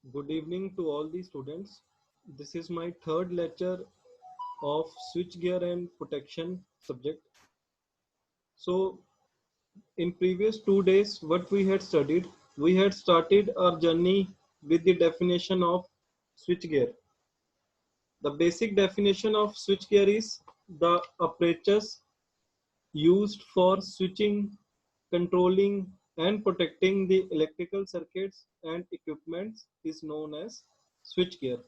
Good evening to all the students. This is my third lecture of switchgear and protection subject. So in previous 2 days, what we had studied, we had started our journey with the definition of switchgear. The basic definition of switchgear is the apparatus used for switching, controlling and protecting the electrical circuits and equipments is known as switchgear.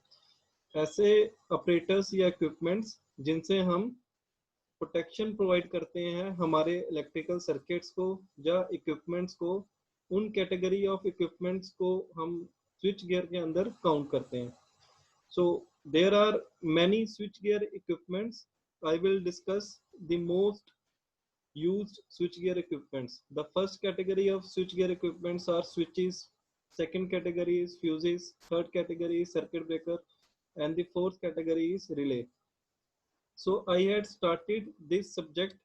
ऐसे operators या equipments जिनसे हम protection provide करते हैं हमारे electrical circuits को या equipments को, उन कैटेगरी ऑफ इक्विपमेंट्स को हम स्विच गियर के अंदर काउंट करते हैं. So there are many switch gear equipments. I will discuss the most used switchgear equipments. The first category of switchgear equipments are switches, second category is fuses, third category is circuit breaker, and the fourth category is relay. So I had started this subject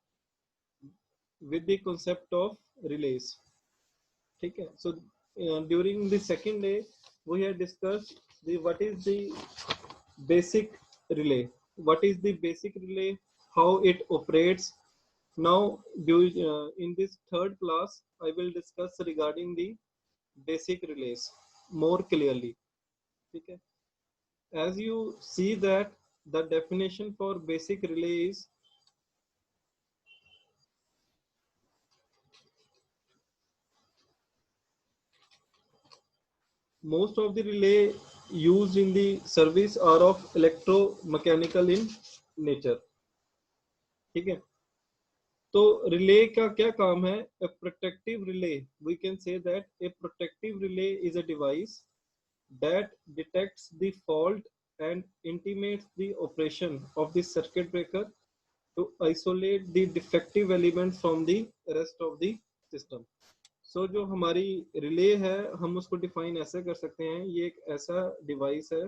with the concept of relays. Okay, so during the second day we had discussed the what is the basic relay, what is the basic relay, how it operates. Now in this third class I will discuss regarding the basic relays more clearly. Okay, as you see that the definition for basic relay is most of the relay used in the service are of electromechanical in nature. ठीक है, तो relay का क्या काम है? A protective relay, we can say that a protective relay is a device that detects the fault and intimates the operation of the circuit breaker to isolate the defective elements from the rest of the system. So जो हमारी relay है हम उसको define ऐसे कर सकते हैं, ये एक ऐसा डिवाइस है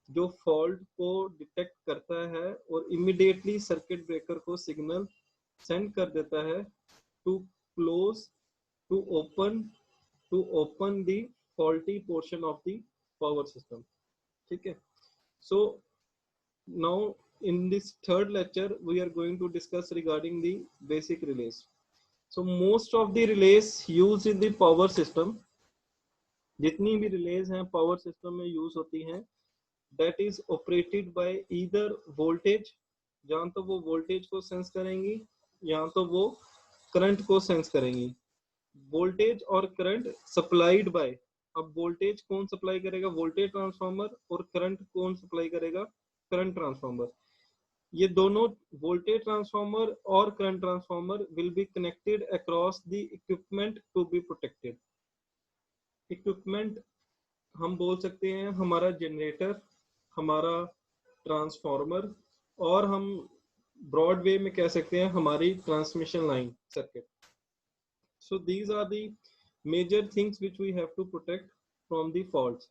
जो फॉल्ट को डिटेक्ट करता है और इमीडिएटली सर्किट ब्रेकर को सिग्नल सेंड कर देता है to close to open the faulty portion of the power system. ठीक है, so now in this third lecture we are going to discuss regarding the basic relays. So most of the relays used in the power system, जितनी भी release हैं power system में use होती हैं, that is operated by either voltage, जहाँ तो वो voltage को सेंस करेंगी या तो वो करंट को सेंस करेंगी. वोल्टेज और करंट सप्लाइड बाय, अब वोल्टेज कौन सप्लाई करेगा? Voltage transformer. और करंट कौन सप्लाई करेगा? Current transformer. ये दोनों वोल्टेज ट्रांसफार्मर और current transformer will be connected across the equipment to be protected. Equipment हम बोल सकते हैं हमारा जनरेटर, हमारा ट्रांसफार्मर, और हम ब्रॉड वे में कह सकते हैं हमारी transmission line circuit. So these are the major things which we have to protect from the faults.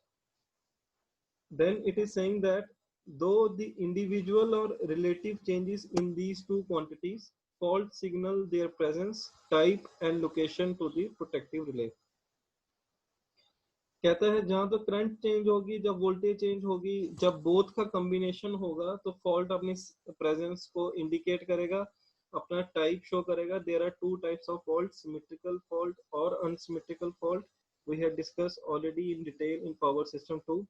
Then it is saying that though the individual or relative changes in these two quantities, fault signal their presence, type and location to the protective relay. कहता है जहां तो current change होगी, जब voltage change होगी, जब both का combination होगा तो फॉल्ट अपनी प्रेजेंस को इंडिकेट करेगा, अपना टाइप शो करेगा. There are two types of fault, symmetrical fault और unsymmetrical fault. We have discuss already in detail in power system 2.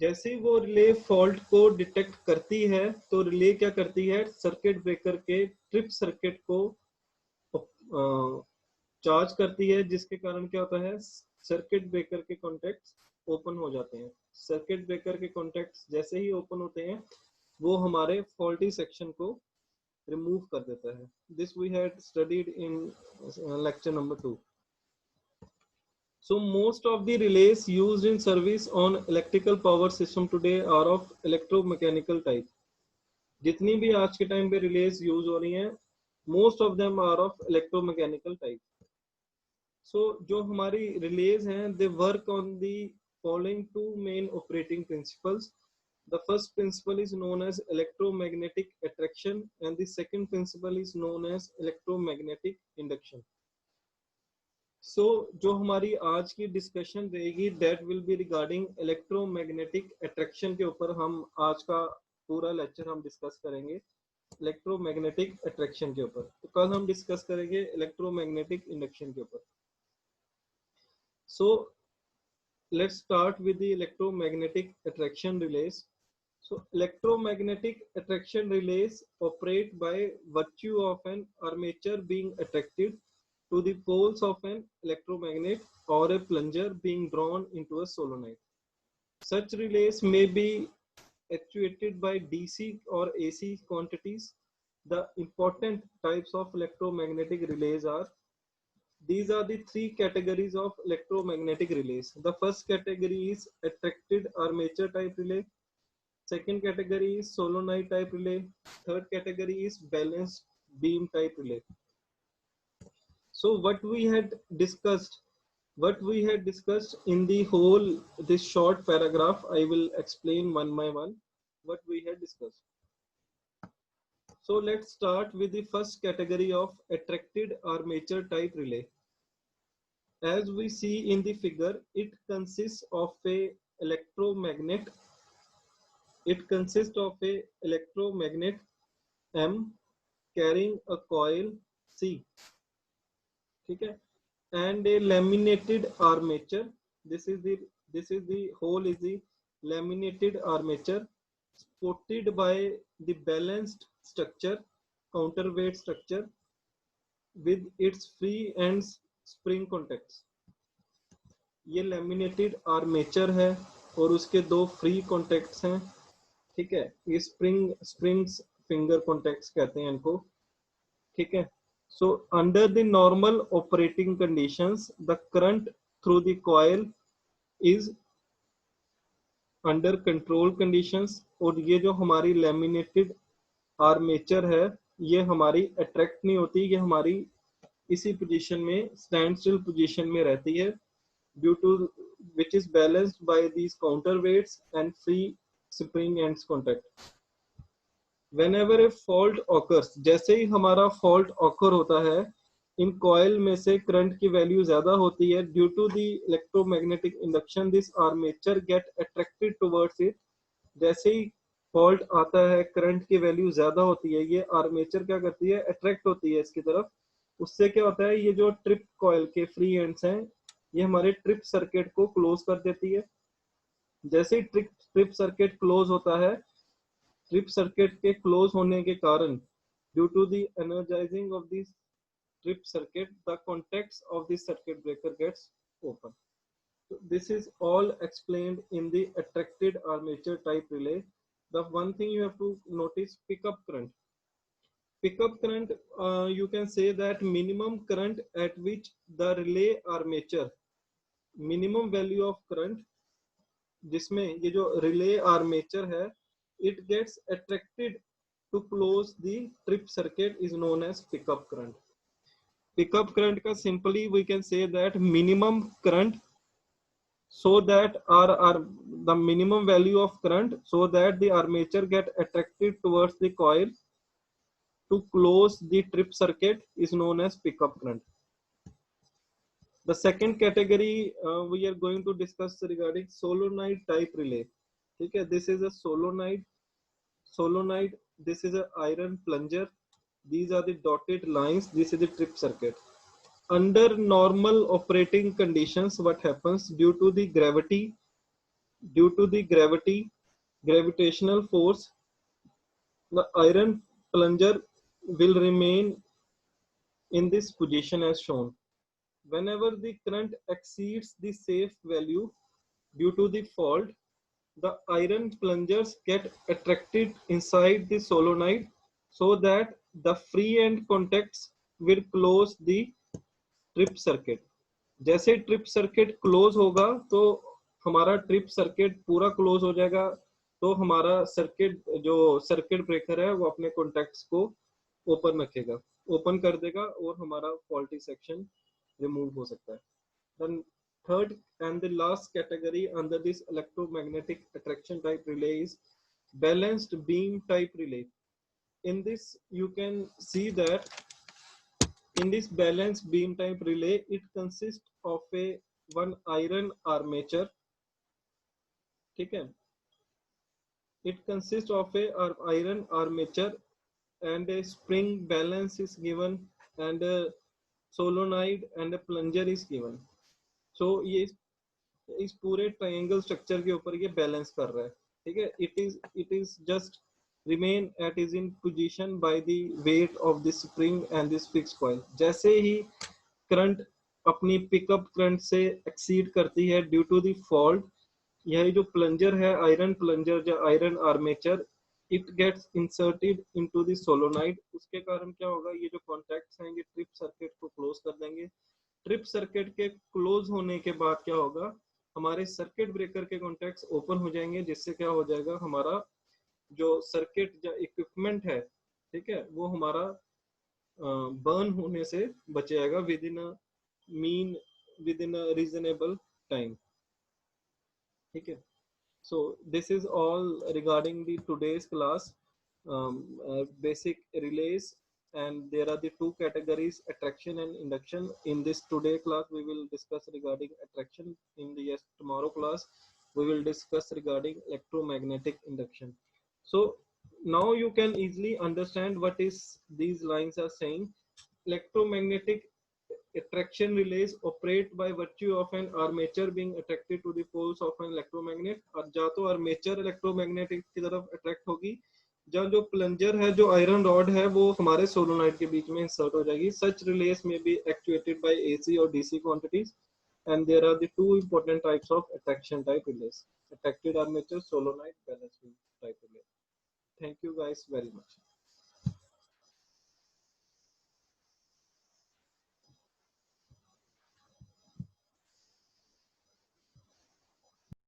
जैसे ही वो रिले फॉल्ट को डिटेक्ट करती है तो रिले क्या करती है? सर्किट ब्रेकर के ट्रिप सर्किट को चार्ज करती है, जिसके कारण क्या होता है? सर्किट ब्रेकर के कॉन्टैक्ट्स ओपन हो जाते हैं. सर्किट ब्रेकर के कॉन्टैक्ट्स जैसे ही ओपन होते हैं वो हमारे फॉल्टी सेक्शन को रिमूव कर देता है. This we had studied in lecture number 2. So most of the relays used in service on electrical power system today are of electromechanical type. जितनी भी आज के टाइम पे रिलेज यूज हो रही हैं, most of them are of electromechanical type. So जो हमारी रिलेज हैं, they work on the following two main operating principles. The first principle is known as electromagnetic attraction and the second principle is known as electromagnetic induction. सो जो हमारी आज की discussion रहेगी that will be regarding electromagnetic attraction के ऊपर हम आज का पूरा लेक्चर हम डिस्कस करेंगे इलेक्ट्रोमैग्नेटिक अट्रैक्शन के ऊपर। तो कल हम डिस्कस करेंगे इलेक्ट्रोमैग्नेटिक इंडक्शन के ऊपर। So let's start with the electromagnetic attraction release. So electromagnetic attraction relays operate by virtue of an armature being attracted to the poles of an electromagnet or a plunger being drawn into a solenoid. Such relays may be actuated by DC or AC quantities. The important types of electromagnetic relays are, these are the three categories of electromagnetic relays. The first category is attracted armature type relay. Second category is solenoid type relay. Third category is balanced beam type relay. So what we had discussed in the whole this short paragraph, I will explain one by one what we had discussed. So let's start with the first category of attracted armature type relay. As we see in the figure, it consists of a electromagnet. It consists of a electromagnet M carrying a coil C, ठीक है, and a laminated armature. This is the whole is the laminated armature supported by the balanced structure, counterweight structure with its free ends spring contacts. ये laminated armature है और उसके दो free contacts हैं, ठीक है, ये springs finger contacts कहते हैं इनको, ठीक है. So under the normal operating conditions, the current through the coil is under control conditions. और ये जो हमारी laminated armature है ये हमारी attract नहीं होती, ये हमारी इसी पोजीशन में स्टैंड स्टिल पोजीशन में रहती है, due to which is balanced by these counterweights and free spring ends contact. Whenever a fault occurs, जैसे ही हमारा fault occur होता है, इन coil में से current की value ज़्यादा होती है, due to the electromagnetic induction this armature get attracted towards it. जैसे ही fault आता है current की value ज़्यादा होती है, ये armature क्या करती है, attract होती है इसकी तरफ. उससे क्या होता है, ये जो trip coil के free ends हैं ये हमारे ट्रिप सर्किट को क्लोज कर देती है. जैसे ही ट्रिप सर्किट क्लोज होता है, ट्रिप सर्किट के क्लोज होने के कारण due to the energising of this trip circuit the contacts of this circuit breaker gets open. This is all explained in the attracted armature type relay. The one thing you have to notice, pickup current. Pickup current, you can say that minimum current at which the relay armature, minimum value of current जिसमें ये जो relay armature है it gets attracted to close the trip circuit is known as pickup current. Pickup current का simply we can say that minimum current, so that are the minimum value of current so that the armature get attracted towards the coil to close the trip circuit is known as pickup current. The second category we are going to discuss regarding solenoid type relay. Okay, this is a solenoid. This is an iron plunger. These are the dotted lines. This is the trip circuit. Under normal operating conditions, what happens due to the gravitational force, the iron plunger will remain in this position as shown. Whenever the current exceeds the safe value due to the fault, the iron plungers get attracted inside the solenoid so that the free end contacts will close the trip circuit. जैसे trip circuit close होगा तो हमारा trip circuit पूरा close हो जाएगा, तो हमारा circuit जो सर्किट ब्रेकर है वो अपने कॉन्टैक्ट्स को ओपन रखेगा, ओपन कर देगा और हमारा फॉल्टी सेक्शन रिमूव हो सकता है. Then third and the last category under this electromagnetic attraction type relay is balanced beam type relay. In this you can see that in this balanced beam type relay, it consists of a one iron armature. ठीक है, it consists of a iron armature and a spring balance is given and a solenoid and a plunger is given. So ये इस पूरे triangle structure के ऊपर ये balance कर रहा है. ठीक है, it is just remain at is in position by the weight of the spring and this fixed coil. जैसे ही करंट अपनी पिकअप करंट से एक्सीड करती है ड्यू टू द फॉल्ट, यह जो प्लंजर है, आयरन प्लंजर या iron armature, it gets inserted into the solenoid. उसके कारण क्या होगा, ये जो कॉन्टैक्ट्स हैं ये ट्रिप सर्किट को क्लोज कर देंगे. ट्रिप सर्किट के क्लोज होने के बाद क्या होगा, हमारे सर्किट ब्रेकर के कॉन्टैक्ट्स ओपन हो जाएंगे, जिससे क्या हो जाएगा, हमारा जो सर्किट या इक्विपमेंट है, ठीक है, वो हमारा बर्न होने से बच जाएगा with in a reasonable time. ठीक है, so this is all regarding the today's class, basic relays, and there are the two categories, attraction and induction. In this today class we will discuss regarding attraction. In the tomorrow class we will discuss regarding electromagnetic induction. So now you can easily understand what is these lines are saying. Electromagnetic attraction relays operate by virtue of an armature being attracted to the poles of an electromagnet. और जा तो armature electromagnetic की तरफ attract होगी, जब जो plunger है, जो आयरन रॉड है, वो हमारे सोलोनाइड के बीच में इंसर्ट हो जाएगी. सच रिलेस में बी एक्चुएटेड बाय एसी और DC quantities, and there are the two important types of attraction type relays: attracted armature, solenoid, balance beam type relay. Thank you guys very much.